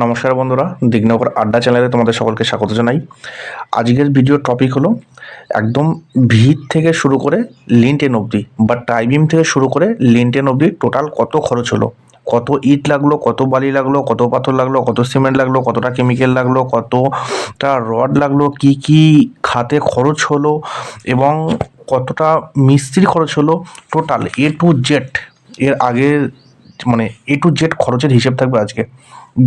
নমস্কার বন্ধুরা, দিগনগর আড্ডা চ্যানেলে তোমাদের সকলকে স্বাগত জানাই। আজকের ভিডিওর টপিক হলো একদম ভিত থেকে শুরু করে লিন্টেন অবধি বা টাইবিম থেকে শুরু করে লিন্টেন অবধি টোটাল কত খরচ হলো, কত ইট লাগলো, কত বালি লাগলো, কত পাথর লাগলো, কত সিমেন্ট লাগলো, কতটা কেমিক্যাল লাগলো, কতটা রড লাগলো, কি কি খাতে খরচ হলো এবং কতটা মিস্ত্রি খরচ হলো, টোটাল এ টু জেড এর আগে মানে এ টু জেড খরচের হিসেব থাকবে আজকে।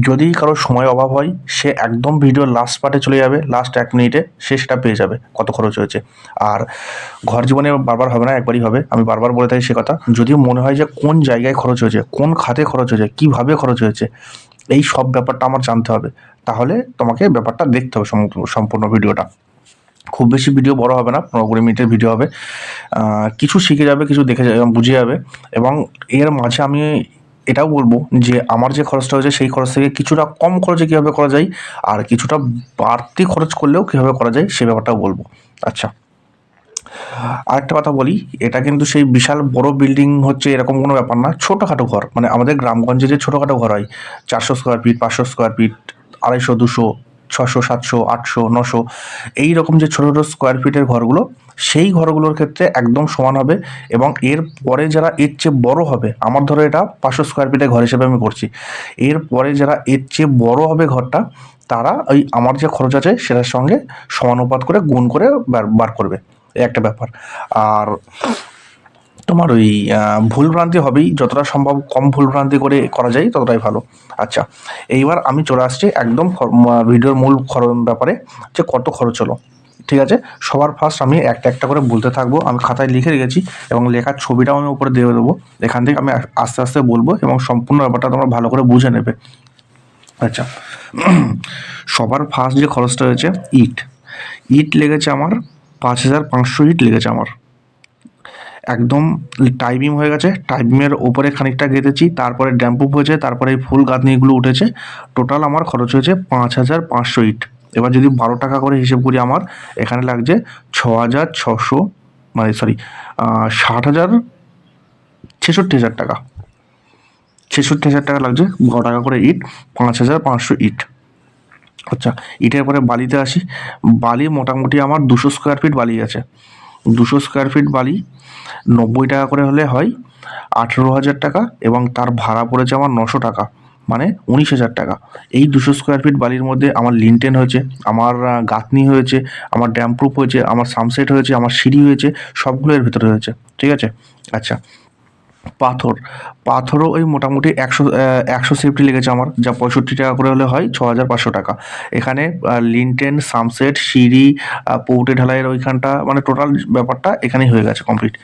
যদি কারো সময় অভাব হয় সে একদম ভিডিওর লাস্ট পার্টে চলে যাবে, লাস্ট 1 মিনিটে সে সেটা পেয়ে যাবে কত খরচ হয়েছে। আর ঘর জীবনে বারবার হবে না, একবারই হবে, আমি বারবার বলে থাকি সে কথা। যদি মনে হয় যে কোন জায়গায় খরচ হয়েছে, কোন খাতে খরচ হয়েছে, কীভাবে খরচ হয়েছে, এই সব ব্যাপারটা আমার জানতে হবে, তাহলে তোমাকে ব্যাপারটা দেখতে হবে সম্পূর্ণ ভিডিওটা। খুব বেশি ভিডিও বড় হবে না, 15-20 মিনিটের ভিডিও হবে। কিছু শিখে যাবে, কিছু দেখে বুঝে যাবে। এবং এর মাঝে আমি এটাও বলবো যে আমার যে খরচটা হয়েছে সেই খরচ থেকে কিছুটা কম খরচে কীভাবে করা যায়, আর কিছুটা বাড়তি খরচ করলেও কীভাবে করা যায় সে ব্যাপারটাও বলবো। আচ্ছা, আরেকটা কথা বলি, এটা কিন্তু সেই বিশাল বড় বিল্ডিং হচ্ছে এরকম কোনো ব্যাপার না, ছোটোখাটো ঘর, মানে আমাদের গ্রামগঞ্জে যে ছোটোখাটো ঘর হয়, 400 স্কোয়ার ফিট, 500 স্কোয়ার ফিট, 250, 200, 600, 700, 800, 900, এই রকম যে ছোটো ছোটো স্কোয়ার ফিটের ঘরগুলো, সেই ঘরগুলোর ক্ষেত্রে একদম সমান হবে। এবং এর পরে যারা এর চেয়ে বড় হবে, আমার ধরো এটা 500 স্কোয়ার ফিটের ঘর হিসেবে আমি করছি, এর পরে যারা এর চেয়ে বড় হবে ঘরটা, তারা ওই আমার যে খরচ আছে সেটার সঙ্গে সমানুপাত করে গুণ করে বার করবে, এই একটা ব্যাপার। আর তোমার ওই ভুলভ্রান্তি হবেই, যতটা সম্ভব কম ভুলভ্রান্তি করে করা যায় ততটাই ভালো। আচ্ছা, এইবার আমি চলে আসছি একদম ভিডিওর মূল ব্যাপারে, যে কত খরচ হলো। ঠিক আছে, সবার ফার্স্ট আমি একটা একটা করে বলতে থাকবো, আমি খাতায় লিখে রেখেছি এবং লেখার ছবিটাও আমি উপরে দিয়ে দেবো। এখান থেকে আমি আস্তে আস্তে বলবো এবং সম্পূর্ণ ব্যাপারটা তোমরা ভালো করে বুঝে নেবে। আচ্ছা, সবার ফার্স্ট যে খরচটা হয়েছে ইট। ইট লেগেছে আমার 5500 ইট লেগেছে আমার। একদম টাইবিম হয়ে গেছে, টাইবিমের ওপরে খানিকটা গেঁথেছি, তারপরে ড্যাম্পুপ হয়েছে, তারপরে এই ফুল গাঁথনিগুলো উঠেছে। টোটাল আমার খরচ হয়েছে 5500 ইট। এবার যদি 12 টাকা করে হিসেব করি, আমার এখানে লাগছে 6600, মানে সরি 60,000, 66,000 টাকা, 66,000 টাকা লাগছে 12 টাকা করে ইট, 5500 ইট। আচ্ছা, ইটের পরে বালিতে আসি। বালি মোটামুটি আমার 200 স্কোয়ার ফিট বালি আছে। 200 স্কোয়ার ফিট বালি 90 টাকা করে হলে হয় 18,000 টাকা, এবং তার ভাড়া পড়েছে আমার 900 টাকা, মানে 19,000 টাকা। এই 200 স্কোয়ার ফিট বালির মধ্যে আমার লিনটেন হয়েছে, আমার গাঁথনি হয়েছে, আমার ড্যাম প্রুফ হয়েছে, আমার সামসেট হয়েছে, আমার সিঁড়ি হয়েছে, সবগুলো এর ভিতরে হয়েছে। ঠিক আছে। আচ্ছা, পাথরও ওই মোটামুটি 100 সেফটি লেগেছে আমার, যা 65 টাকা করে হলে হয় 6,500 টাকা। এখানে লিনটেন, সামসেট, সিঁড়ি, পৌটে ঢালাইয়ের ওইখানটা, মানে টোটাল ব্যাপারটা এখানেই হয়ে গেছে কমপ্লিট।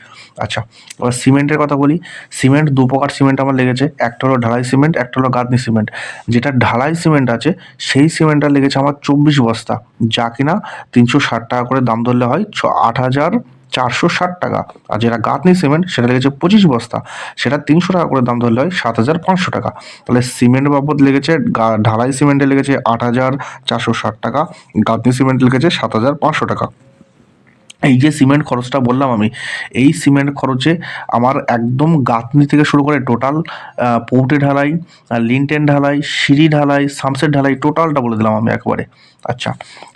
আচ্ছা, এবার সিমেন্টের কথা বলি। সিমেন্ট 2 প্রকার সিমেন্ট আমার লেগেছে, একটা হলো ঢালাই সিমেন্ট, একটা হলো গাঁথনি সিমেন্ট। যেটা ঢালাই সিমেন্ট আছে সেই সিমেন্টটা লেগেছে আমার 24 বস্তা, যা কিনা 360 টাকা করে দাম ধরলে হয় 8,460 টাকা। আর যেটা গাঁথনি সিমেন্ট সেটা লেগেছে 25 বস্তা, সেটা 300 টাকা করে দাম ধরলে হয় 7,500 টাকা। তাহলে সিমেন্ট বাবদ লেগেছে, ঢালাই সিমেন্টে লেগেছে 8,460 টাকা, গাঁথনি সিমেন্ট লেগেছে 7,500 টাকা। এই যে সিমেন্ট খরচটা বললাম আমি, এই সিমেন্ট খরচে আমার একদম গাঁথনি থেকে শুরু করে টোটাল পৌটে ঢালাই, লিনটেন ঢালাই, সিঁড়ি ঢালাই, সামসেট ঢালাই, টোটালটা বলে দিলাম আমি একবারে। আচ্ছা,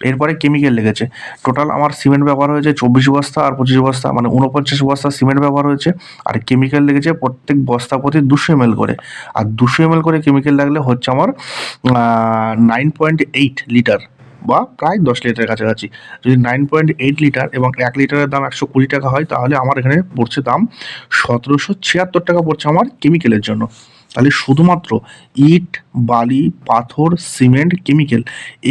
এরপরে কেমিক্যাল লেগেছে। টোটাল আমার সিমেন্ট ব্যবহার হয়েছে 24 বস্তা আর 25 বস্তা, মানে 49 বস্তা সিমেন্ট ব্যবহার হয়েছে। আর কেমিক্যাল লেগেছে প্রত্যেক বস্তা প্রতি 200 ml করে। আর 200 ml করে কেমিক্যাল লাগলে হচ্ছে আমার 9.8 লিটার, বা প্রায় 10 লিটারের কাছাকাছি। যদি 9.8 লিটার এবং 1 লিটারের দাম 120 টাকা হয়, তাহলে আমার এখানে পড়ছে দাম 1,776 টাকা পড়ছে আমার কেমিক্যালের জন্য। তাহলে শুধুমাত্র ইট, বালি, পাথর, সিমেন্ট, কেমিক্যাল,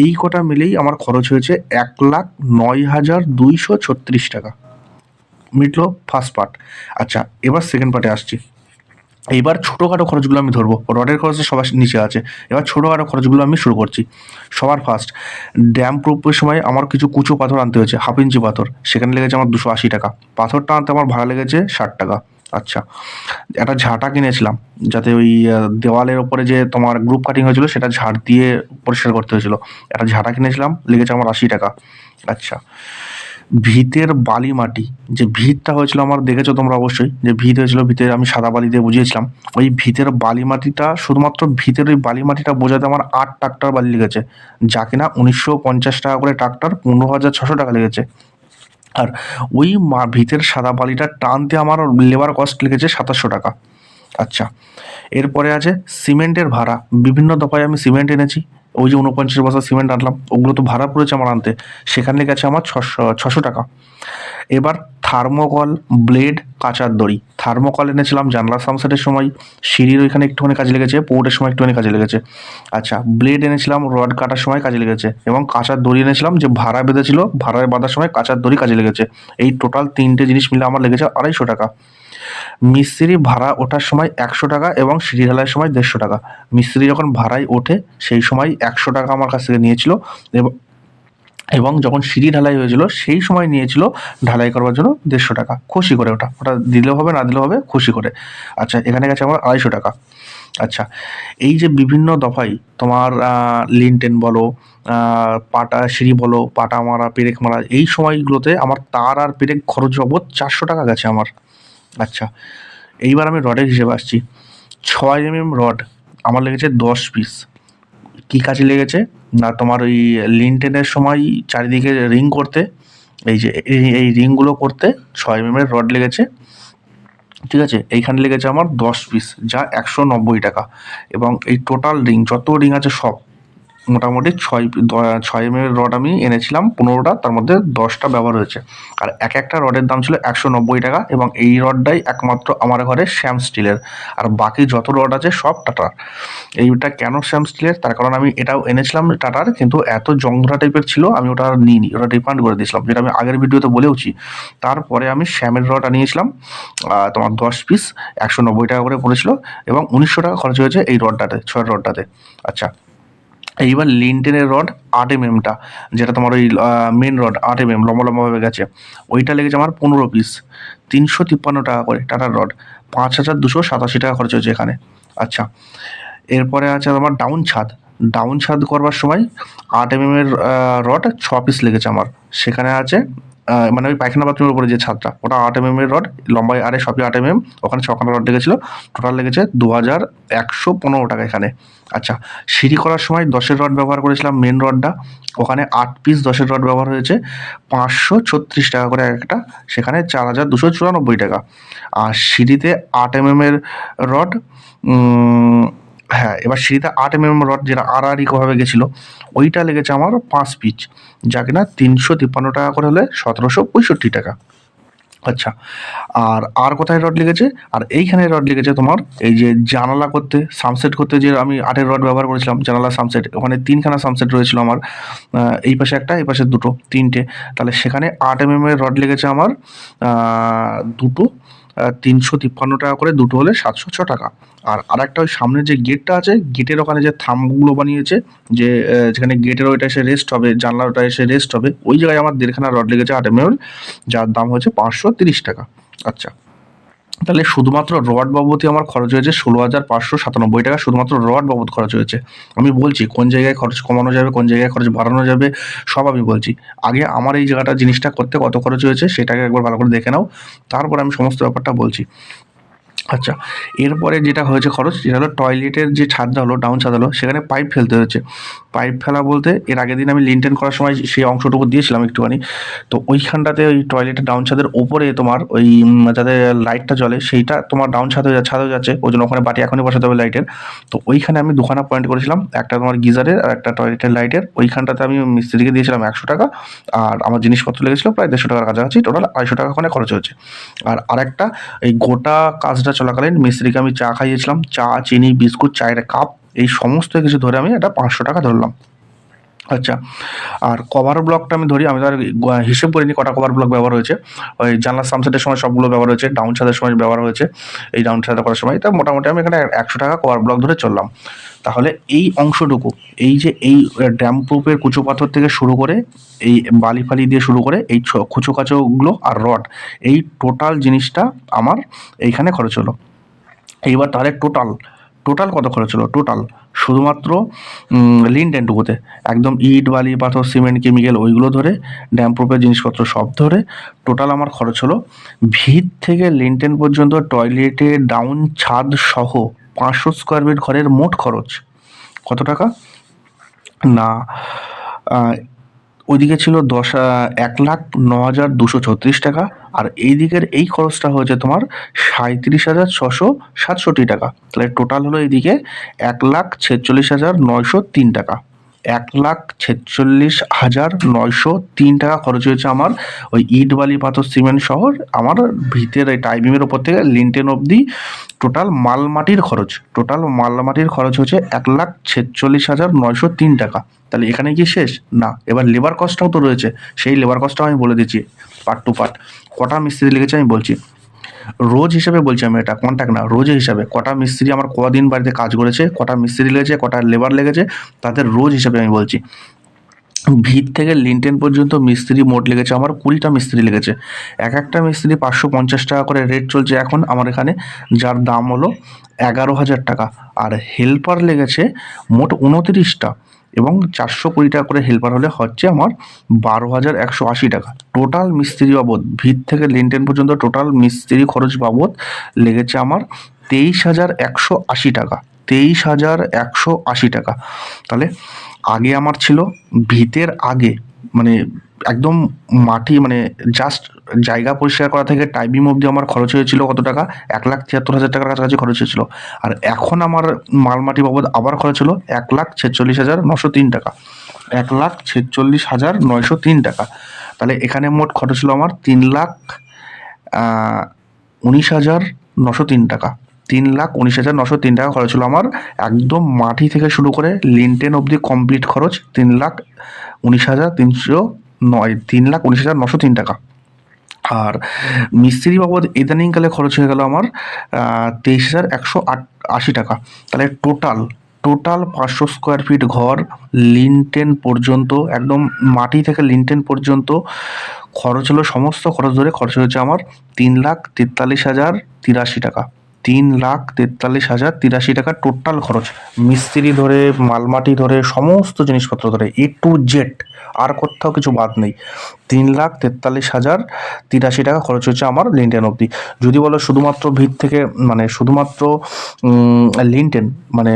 এই কটা মিলেই আমার খরচ হয়েছে 1,09,236 টাকা। মিটলো ফার্স্ট পার্ট। আচ্ছা, এবার সেকেন্ড পার্টে আসছি। এইবার ছোটোখাটো খরচগুলো আমি ধরবো, রডের খরচটা সবার নিচে আছে, এবার ছোটোখাটো খরচগুলো আমি শুরু করছি। সবার ফার্স্ট, ড্যাম প্রুফের সময় আমার কিছু কুচো পাথর আনতে হয়েছে, 1/2 ইঞ্চি পাথর, সেখানে লেগেছে আমার 280 টাকা। পাথরটা আনতে আমার ভাড়া লেগেছে 60 টাকা। আচ্ছা, একটা ঝাঁটা কিনেছিলাম, যাতে ওই দেওয়ালের ওপরে যে তোমার গ্রুপ কাটিং হয়েছিল সেটা ঝাড় দিয়ে পরিষ্কার করতে হয়েছিল, একটা ঝাঁটা কিনেছিলাম, লেগেছে আমার 80 টাকা। আচ্ছা, ভিতের বালি মাটি, যে ভিতটা হয়েছিল আমার দেখেছো তোমরা অবশ্যই, যে ভিত হয়েছিল, ভিতে আমি সাদা বালি দিয়ে বুঝিয়েছিলাম। ওই ভিতের বালি মাটিটা, শুধুমাত্র ভিতের ওই বালি মাটিটা বোঝাতে আমার 8 ট্রাক্টর বালি লেগেছে, যা কিনা 1950 টাকা করে ট্রাক্টর, 15,600 টাকা লেগেছে। আর ওই ভিতের সাদা বালিটা টানতে আমার লেবার কস্ট লেগেছে 2700 টাকা। আচ্ছা, এরপরে আছে সিমেন্টের ভাড়া। বিভিন্ন দফায় আমি সিমেন্ট এনেছি, ওই যে 49 বস্তা সিমেন্ট আনলাম, ওগুলো তো ভাড়া পড়েছে আমার আনতে, সেখানে গেছে আমার 600 টাকা। এবার থার্মোকল, ব্লেড, কাঁচার দড়ি। থার্মোকল এনেছিলাম জানলার সামসেটের সময়, সিঁড়ির ওইখানে একটুখানি কাজে লেগেছে, পৌটের সময় একটুখানি কাজে লেগেছে। আচ্ছা, ব্লেড এনেছিলাম রড কাটার সময় কাজে লেগেছে, এবং কাঁচার দড়ি এনেছিলাম যে ভাড়া বেঁধেছিল, ভাড়ায় বাঁধার সময় কাঁচার দড়ি কাজে লেগেছে। এই টোটাল 3টে জিনিস মিলে আমার লেগেছে 250 টাকা। মিস্ত্রি ভাড়া ওঠার সময় 100 টাকা এবং সিঁড়ি ঢালাইয়ের সময় 150 টাকা। মিস্ত্রি যখন ভাড়ায় ওঠে সেই সময় 100 টাকা আমার কাছ থেকে নিয়েছিল, এবং যখন সিঁড়ি ঢালাই হয়েছিল সেই সময় নিয়েছিল ঢালাই করবার জন্য 150 টাকা, খুশি করে। ওটা দিলেও হবে না দিলেও হবে, খুশি করে। আচ্ছা, এখানে গেছে আমার 250 টাকা। আচ্ছা, এই যে বিভিন্ন দফায় তোমার লিনটেন বলো, পাটা সিঁড়ি বলো, পাটা মারা, পেরেক মারা, এই সময়গুলোতে আমার তার আর পেরেক খরচ বাবদ 400 টাকা গেছে আমার। আচ্ছা, এইবার আমি রডের হিসেবে আসছি। 6 mm রড আমার লেগেছে 10 পিস। কী কাজে লেগেছে না, তোমার ওই লিনটেনের সময় চারিদিকে রিং করতে, এই যে এই রিংগুলো করতে 6 mm রড লেগেছে, ঠিক আছে। এইখানে লেগেছে আমার 10 পিস, যা 190 টাকা। এবং এই টোটাল রিং, যত রিং আছে সব মোটামুটি 6 mm রড আমি এনেছিলাম 15টা, তার মধ্যে 10টা ব্যবহার হয়েছে। আর একটা রডের দাম ছিল 190 টাকা, এবং এই রডটাই একমাত্র আমার ঘরে শ্যাম স্টিলের, আর বাকি যত রড আছে সব টাটার। এইটা কেন শ্যাম স্টিলের, তার কারণ আমি এটাও এনেছিলাম টাটার, কিন্তু এত জংধরা টাইপের ছিল, আমি ওটা আর নিইনি, ওটা রিফান্ড করে দিয়েছিলাম, যেটা আমি আগের ভিডিওতে বলেওছি। তারপরে আমি শ্যামের রড আনিয়েছিলাম, তোমার 10 পিস 190 টাকা করে পড়েছিল, এবং 1900 টাকা খরচ হয়েছে এই রডটাতে, 6 রডটাতে। আচ্ছা, এইবার লিনটেনের রড 8 mmটা, যেটা তোমার ওই মেন রড 8 mm লম্বা লম্বাভাবে গেছে, ওইটা লেগেছে আমার 15 পিস, 353 টাকা করে টাটার রড, 5287 টাকা খরচ হয়েছে এখানে। আচ্ছা, এরপরে আছে আমার ডাউন ছাদ করবার সময় 8 mm রড 6 পিস লেগেছে আমার, সেখানে আছে মানে ওই পায়খানা বাথরুমের উপরে যে ছাদটা, ওটা 8 mm রড, লম্বায় আরে সবই 8 mm, ওখানে 6খানা রড লেগেছিলো, টোটাল লেগেছে 2115 টাকা এখানে। আচ্ছা, সিঁড়ি করার সময় 10-এর রড ব্যবহার করেছিলাম, মেন রডটা, ওখানে 8 পিস 10-এর রড ব্যবহার হয়েছে, 536 টাকা করে একটা, সেখানে 4294 টাকা। আর সিঁড়িতে 8 mm রড, হ্যাঁ, এবার সিঁড়িতে 8 mm রড যেটা আড়াআড়িভাবে গেছিলো, ওইটা লেগেছে আমার 5 পিস, যা কিনা 353 টাকা করে হলে 1765 টাকা। আচ্ছা, আর কোথায় রড লেগেছে, আর এইখানে রড লেগেছে তোমার এই যে জানালা করতে, সামসেট করতে, যে আমি 8-এর রড ব্যবহার করেছিলাম জানালা সামসেট, ওখানে 3খানা সামসেট রয়েছিল আমার, এই পাশে একটা, এই পাশে দুটো, 3টে, তাহলে সেখানে 8 mm এর রড লেগেছে আমার দুটো, 353 টাকা করে, দুটো হলে 706 টাকা। আর আরেকটা ওই সামনের যে গেটটা আছে, গেটের ওখানে যে থামগুলো বানিয়েছে, যে যেখানে গেটের ওইটা এসে রেস্ট হবে, জানলার ওটা এসে রেস্ট হবে, ওই জায়গায় আমার 1.5খানা রড লেগেছে 8 mm, যার দাম হচ্ছে 530 টাকা। আচ্ছা, তাহলে শুধুমাত্র রড বাবদই আমার খরচ হয়েছে 16,597 টাকা, শুধুমাত্র রড বাবদ খরচ হয়েছে। আমি বলছি কোন জায়গায় খরচ কমানো যাবে, কোন জায়গায় খরচ বাড়ানো যাবে, সব আমি বলছি। আগে আমার এই জায়গাটা জিনিসটা করতে কত খরচ হয়েছে সেটাকে একবার ভালো করে দেখে নাও, তারপর আমি সমস্ত ব্যাপারটা বলছি। আচ্ছা, এরপরে যেটা হয়েছে খরচ, যেটা হলো টয়লেটের যে ছাদটা হলো, ডাউন ছাদ হলো, সেখানে পাইপ ফেলতে হয়েছে। পাইপ ফেলা বলতে, এর আগের দিন আমি লিনটেন করার সময় সেই অংশটুকু দিয়েছিলাম একটুখানি, তো ওইখানটাতে ওই টয়লেটের ডাউন ছাদের ওপরে তোমার ওই যাতে লাইটটা জ্বলে, সেইটা তোমার ডাউন ছাদ হয়ে যাচ্ছে, ওই জন্য ওখানে বাটি এখনই বসাতে হবে লাইটের। তো ওইখানে আমি 2খানা পয়েন্ট করেছিলাম, একটা তোমার গিজারের আর একটা টয়লেটের লাইটের, ওইখানটাতে আমি মিস্ত্রিকে দিয়েছিলাম 100 টাকা, আর আমার জিনিসপত্র লেগেছিলো প্রায় 150 টাকার কাছাকাছি, টোটাল 250 টাকা ওখানে খরচ হয়েছে। আর আরেকটা, এই গোটা কাজটা চলাকালীন মিস্ত্রিকে আমি চা খাইয়েছিলাম, চা, চিনি, বিস্কুট, চায়ের কাপ, এই সমস্ত কিছু ধরে আমি এটা 500 টাকা ধরলাম। আচ্ছা, আর কভার ব্লকটা আমি ধরি, আমি তো আর হিসেব করিনি কটা কভার ব্লক ব্যবহার হয়েছে, ওই জানলার সামসেটের সময় সবগুলো ব্যবহার হয়েছে, ডাউন ছাদের সময় ব্যবহার হয়েছে, এই ডাউন ছাদে করার সময়, তা মোটামুটি আমি এখানে 100 টাকা কভার ব্লক ধরে চললাম। তাহলে এই অংশটুকু, এই যে এই ড্যাম প্রুফের কুচো পাথর থেকে শুরু করে, এই বালি ফালি দিয়ে শুরু করে, এই কুচো কাচোগুলো আর রড, এই টোটাল জিনিসটা আমার এইখানে খরচ হলো। এইবার তাহলে টোটাল কত খরচ হলো, টোটাল শুধুমাত্র লিনটেনটুকুতে একদম ইট বালি পাথর সিমেন্ট কেমিক্যাল ওইগুলো ধরে ড্যাম প্রুফের জিনিসপত্র সব ধরে টোটাল আমার খরচ হলো ভিত থেকে লিনটেন পর্যন্ত টয়লেটে ডাউন ছাদ সহ 500 স্কোয়ার ফিট ঘরের মোট খরচ কত টাকা না, ওইদিকে ছিল 1,09,236 টাকা, আর এই দিকের এই খরচটা হয়েছে তোমার 37,667 টাকা। তাহলে টোটাল হলো এইদিকে 1,46,903 টাকা। 1,46,903 টাকা খরচ হয়েছে আমার ওই ইট বালি পাথর সিমেন্ট শহর আমার ভিতের এই টাইবিমের ওপর থেকে লিনটেন অবধি টোটাল মালমাটির খরচ হচ্ছে 1,46,903 টাকা। তাহলে এখানে কি শেষ না, এবার লেবার কস্টটাও তো রয়েছে, সেই লেবার কস্টটাও আমি বলে দিচ্ছি পার্ট টু পার্ট। কটা মিস্ত্রি লেগেছে আমি বলছি, রোজ হিসাবে বলছি আমি, এটা কন্ট্যাক্ট না, রোজ হিসাবে কটা মিস্ত্রি আমার কদিন বাড়িতে কাজ করেছে, কটা মিস্ত্রি লেগেছে, কটা লেবার লেগেছে, তাদের রোজ হিসাবে আমি বলছি। ভিত থেকে লিনটেন পর্যন্ত মিস্ত্রি মোট লেগেছে আমার 20টা মিস্ত্রি লেগেছে। একটা মিস্ত্রি 550 টাকা করে রেট চলছে এখন আমার এখানে, যার দাম হলো 11,000 টাকা। আর হেল্পার লেগেছে মোট 29টা এবং 420 টাকা করে হেল্পার হলে হচ্ছে আমার 12,180 টাকা। টোটাল মিস্ত্রি বাবদ ভিত থেকে লিনটেন পর্যন্ত টোটাল মিস্ত্রি খরচ বাবদ লেগেছে আমার 23,180 টাকা। 23,180 টাকা। তাহলে আগে আমার ছিল ভিতের আগে মানে একদম মাটি মানে জাস্ট জায়গা পরিষ্কার করা থেকে টাইবিং অবধি আমার খরচ হয়েছিল কত টাকা, 1,73,000 টাকার কাছাকাছি খরচ হয়েছিল। আর এখন আমার মালমাটি বাবদ আবার খরচ হলো 1,46,903 টাকা। 1,46,903 টাকা। তাহলে এখানে মোট খরচ হলো আমার 3,19,903 টাকা। 3,19,903 টাকা খরচ হলো আমার একদম মাটি থেকে শুরু করে লিনটেন অবধি কমপ্লিট খরচ 3,19,903 টাকা। আর মিস্ত্রি বাবদ ইদানিংকালে খরচ হয়ে গেল আমার 23,180 টাকা। তাহলে টোটাল 500 স্কোয়ার ফিট ঘর লিনটেন পর্যন্ত একদম মাটি থেকে লিনটেন পর্যন্ত খরচ হলো, সমস্ত খরচ ধরে খরচ হয়েছে আমার 3,43,083 টাকা। 3,43,083 টাকা টোটাল খরচ, মিস্ত্রি ধরে মালমাটি ধরে সমস্ত জিনিসপত্র ধরে A to Z, আর কোথাও কিছু বাদ নেই। 3,43,083 টাকা খরচ হচ্ছে আমার লিনটেন অবধি। যদি বলো শুধুমাত্র ভিত থেকে মানে শুধুমাত্র লিনটেন মানে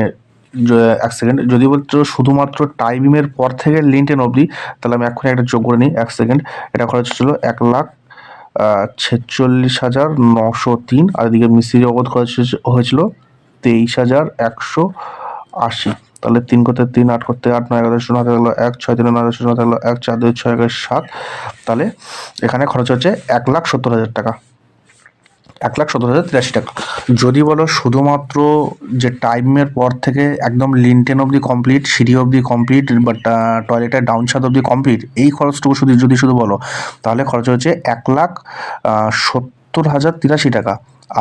এক সেকেন্ড, যদি বলছো শুধুমাত্র টাইবিমের পর থেকে লিনটেন অবধি, তাহলে আমি এক্ষুনি একটা যোগ করে নিই, এক সেকেন্ড। এটা খরচ ছিল 1,46,903, আর এদিকে মিস্ত্রি বাবদ খরচ হয়েছিল 23,180। তাহলে 3 করতে 3, 8 করতে 8, 9 11 শূন্য হাতে গেলো 1, 6 3 9 শূন্য হাতে গেলো 1, 4 2 6 1 7। তাহলে এখানে খরচ হচ্ছে 1,70,000 টাকা। 1,70,083 টাকা। যদি বলো শুধুমাত্র যে টাইমের পর থেকে একদম লিনটেন অবধি কমপ্লিট, সিঁড়ি অবধি কমপ্লিট, বাট টয়লেটের ডাউন ছাদ অবধি কমপ্লিট, এই খরচটুকু শুধু বলো তাহলে খরচ হচ্ছে 1,70,083 টাকা।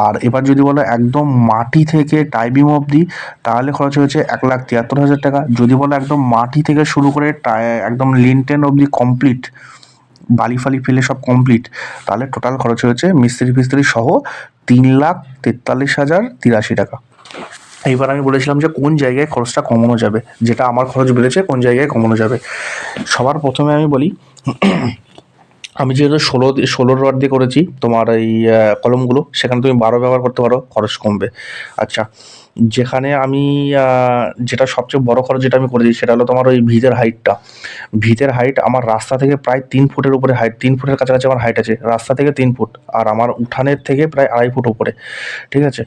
আর এবার যদি বলো একদম মাটি থেকে টাইবিং অবধি, তাহলে খরচ হয়েছে 1,73,000 টাকা। যদি বলো একদম মাটি থেকে শুরু করে একদম লিনটেন অবধি কমপ্লিট, বালি ফালি ফেলে সব কমপ্লিট, তাহলে টোটাল খরচ হয়েছে মিস্ত্রি ফিস্ত্রি সহ 3,43,083 টাকা। এইবার আমি বলেছিলাম যে কোন জায়গায় খরচটা কমানো যাবে, যেটা আমার খরচ বেড়েছে কোন জায়গায় কমানো যাবে। সবার প্রথমে আমি বলি, আমি যেহেতু 16 রড দিয়ে করেছি তোমার এই কলমগুলো, সেখানে তুমি 12 ব্যবহার করতে পারো, খরচ কমবে। আচ্ছা, যেখানে আমি যেটা সবচেয়ে বড় খরচ যেটা আমি করেছি সেটা হলো তোমার ওই ভিতের হাইট আমার রাস্তা থেকে প্রায় 3 ফুটের উপরে হাইট, 3 ফুটের কাছাকাছি আমার হাইট আছে, রাস্তা থেকে 3 ফুট, আর আমার উঠানের থেকে প্রায় 2.5 ফুট উপরে। ঠিক আছে,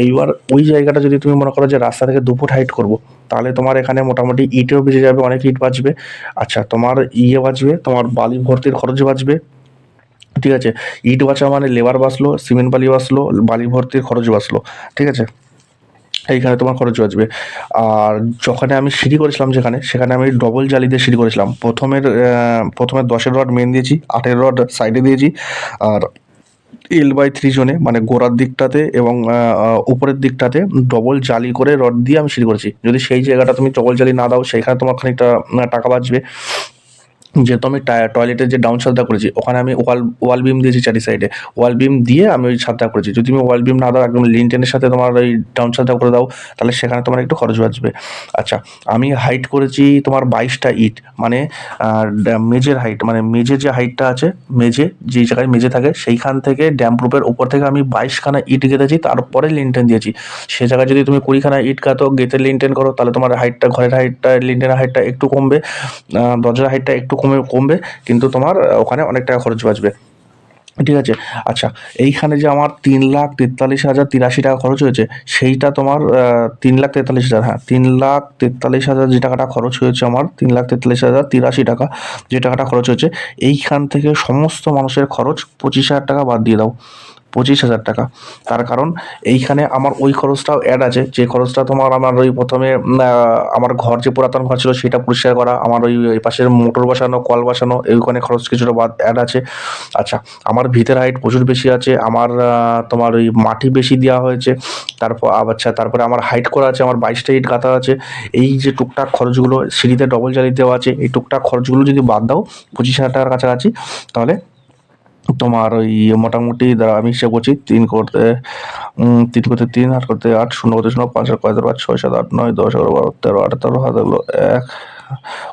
এইবার ওই জায়গাটা যদি তুমি মনে করো যে রাস্তা থেকে 2 ফুট হাইট করবো, তাহলে তোমার এখানে মোটামুটি ইটেও বেঁচে যাবে, অনেক ইট বাঁচবে। আচ্ছা, তোমার বাঁচবে, তোমার বালি ভর্তির খরচ বাঁচবে। ঠিক আছে, ইট বাঁচা মানে লেবার বাঁচলো, সিমেন্ট বালি বাঁচলো, বালি ভর্তির খরচ বাঁচলো। ঠিক আছে, এইখানে তোমার খরচ বাঁচবে। আর যখন আমি সিঁড়ি করেছিলাম সেখানে আমি ডবল জালি দিয়ে সিঁড়ি করেছিলাম। প্রথমে 10-এর রড মেন দিয়েছি, 8-এর রড সাইডে দিয়েছি, আর L/3 জোনে মানে গোড়ার দিকটাতে এবং উপরের দিকটাতে ডবল জালি করে রড দিয়ে আমি সিঁড়ি করেছি। যদি সেই জায়গাটা তুমি ডবল জালি না দাও, সেইখানে তোমার খানিকটা টাকা বাঁচবে। যেহেতু আমি টয়লেটের যে ডাউন ছাদটা করেছি ওখানে আমি ওয়াল বিম দিয়েছি চারি সাইডে, ওয়াল বিম দিয়ে আমি ওই ছাদটা করেছি। যদি তুমি ওয়াল বিম না দাও একদম লিনটেনের সাথে তোমার ওই ডাউন ছাদটা করে দাও তাহলে সেখানে তোমার একটু খরচ বাঁচবে। আচ্ছা, আমি হাইট করেছি তোমার 22টা ইট, মানে মেজের হাইট, মানে মেজে যে হাইটটা আছে, মেজে যেই জায়গায় মেজে থাকে সেইখান থেকে ড্যাম প্রুফের উপর থেকে আমি 22খানা ইট গেঁথেছি, তারপরে লিনটেন দিয়েছি। সে জায়গায় যদি তুমি 20খানা ইট গাঁথো, গেঁথে লিনটেন করো, তাহলে তোমার হাইটটা, ঘরের হাইটটা, লিনটেনের হাইটটা একটু কমবে, দরজার হাইটটা একটু কমবে, কিন্তু তোমার ওখানে অনেক টাকা খরচ বাঁচবে। ঠিক আছে। আচ্ছা, এইখানে যে আমার 3,43,083 টাকা খরচ হয়েছে, সেইটা তোমার 3,43,000, হ্যাঁ 3,43,000 যে টাকাটা খরচ হয়েছে আমার, 3,43,083 টাকা যে টাকাটা খরচ হয়েছে, এইখান থেকে সমস্ত মানুষের খরচ 25,000 টাকা বাদ দিয়ে দাও, 25,000 টাকা। তার কারণ এইখানে আমার ওই খরচটাও অ্যাড আছে, যে খরচটা তোমার আমার ওই প্রথমে আমার ঘর যে পুরাতন ঘর ছিল সেটা পরিষ্কার করা, আমার ওই পাশের মোটর বসানো, কল বসানো, এইখানে খরচ কিছুটা বাদ অ্যাড আছে। আচ্ছা, আমার ভিতের হাইট প্রচুর বেশি আছে, আমার তোমার ওই মাটি বেশি দেওয়া হয়েছে, তারপর আচ্ছা তারপরে আমার হাইট করা আছে, আমার 22টা ইট গাঁথা আছে। এই যে টুকটাক খরচগুলো, সিঁড়িতে ডবল জালি দেওয়া আছে, এই টুকটাক খরচগুলো যদি বাদ দাও 25,000 টাকার কাছাকাছি, তাহলে তোমার ওই মোটামুটি দাঁড়া আমি হিসেব করছি, 3 করতে 3, 8 করতে 8, 0 করতে 0, 5 আর 5, 6, 7, 8, 9, 10, 11, 12, 13, 18 হাত হলো 1,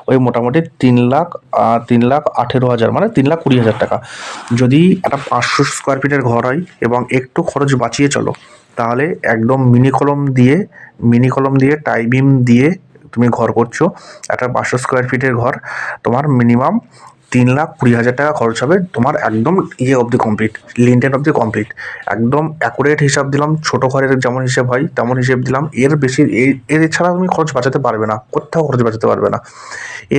ওই মোটামুটি 3,18,000, মানে 3,20,000 টাকা। যদি একটা 500 স্কোয়ার ফিটের ঘর হয় এবং একটু খরচ বাঁচিয়ে চলো, তাহলে একদম মিনি কলম দিয়ে টাই বিম দিয়ে তুমি ঘর করছো, একটা 500 স্কোয়ার ফিটের ঘর, তোমার মিনিমাম 3,20,000 টাকা খরচ হবে, তোমার একদম অবধি কমপ্লিট, লিনটেন অবধি কমপ্লিট। একদম অ্যাকুরেট হিসাব দিলাম, ছোটো ঘরের যেমন হিসেব হয় তেমন হিসেব দিলাম, এর বেশি এর এছাড়া তুমি খরচ বাঁচাতে পারবে না, কোথাও খরচ বাঁচাতে পারবে না,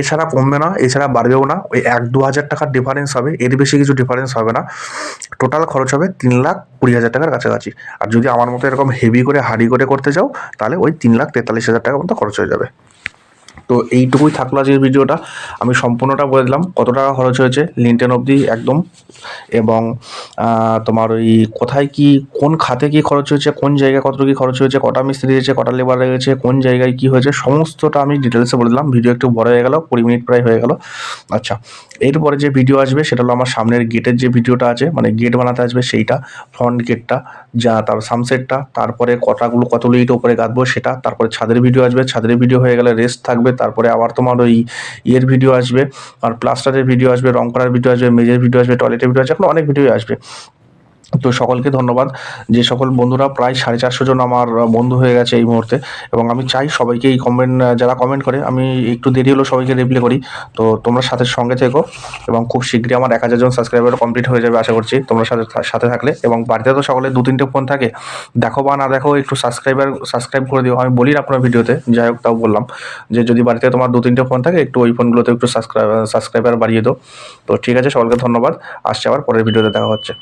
এছাড়া কমবে না, এছাড়া বাড়বেও না, ওই 1-2 হাজার টাকার ডিফারেন্স হবে, এর বেশি কিছু ডিফারেন্স হবে না। টোটাল খরচ হবে 3,20,000 টাকার কাছাকাছি। আর যদি আমার মতো এরকম হেভি করে হার্ডি করে করতে চাও, তাহলে ওই 3,43,000 টাকার মতো খরচ হয়ে যাবে। তো এইটুকুই থাকলো আজকের ভিডিওটা, আমি সম্পূর্ণটা বলে দিলাম কত টাকা খরচ হয়েছে লিনটেন অবধি একদম, এবং তোমার ওই কোথায় কি, কোন খাতে কি খরচ হয়েছে, কোন জায়গায় কত কি খরচ হয়েছে, কটা মিস্ত্রি দিয়েছে, কটা লেবার লেগেছে, কোন জায়গায় কি হয়েছে, সমস্তটা আমি ডিটেলসে বলে দিলাম। ভিডিও একটু বড় হয়ে গেল, 20 মিনিট প্রায় হয়ে গেল। আচ্ছা, এরপরে যে ভিডিও আসবে সেটা হলো আমার সামনের গেটের যে ভিডিওটা আছে, মানে গেট বানাতে আসবে সেইটা, ফ্রন্ট গেটটা, যা তার সামসেটটা, তারপরে কতগুলো ইট ওপরে গাঁথবো সেটা, তারপরে ছাদের ভিডিও আসবে, ছাদের ভিডিও হয়ে গেলে রেস্ট থাকবে, তারপরে আবার তোমার ওই ইয়ের ভিডিও আসবে, আর প্লাস্টারের ভিডিও আসবে, রং করার ভিডিও আসবে, মেজের ভিডিও আসবে, টয়লেটের ভিডিও আসবে, এখন অনেক ভিডিও আসবে। তো সকলকে ধন্যবাদ, যে সকল বন্ধুরা প্রায় 450 জন আমার বন্ধু হয়ে গেছে এই মুহূর্তে, এবং আমি চাই সবাইকে এই যারা কমেন্ট করে, আমি একটু দেরি হলেও সবাইকে রিপ্লাই করি। তো তোমরা সঙ্গে থেকো, এবং খুব শীঘ্রই আমার 1,000 জন সাবস্ক্রাইবার কমপ্লিট হয়ে যাবে আশা করছি তোমরা সাথে থাকলে। এবং বাড়িতে তো সকলে 2-3টে ফোন থাকে, দেখো বা না দেখো একটু সাবস্ক্রাইব করে দিও, আমি বলি না আপনার ভিডিওতে, যাই হোক তাও বললাম, যে যদি বাড়িতে তোমার 2-3টে ফোন থাকে একটু ওই ফোনগুলোতে একটু সাবস্ক্রাইবার বাড়িয়ে দাও। তো ঠিক আছে, সকলকে ধন্যবাদ, আসছে আবার পরের ভিডিওতে দেখা হচ্ছে।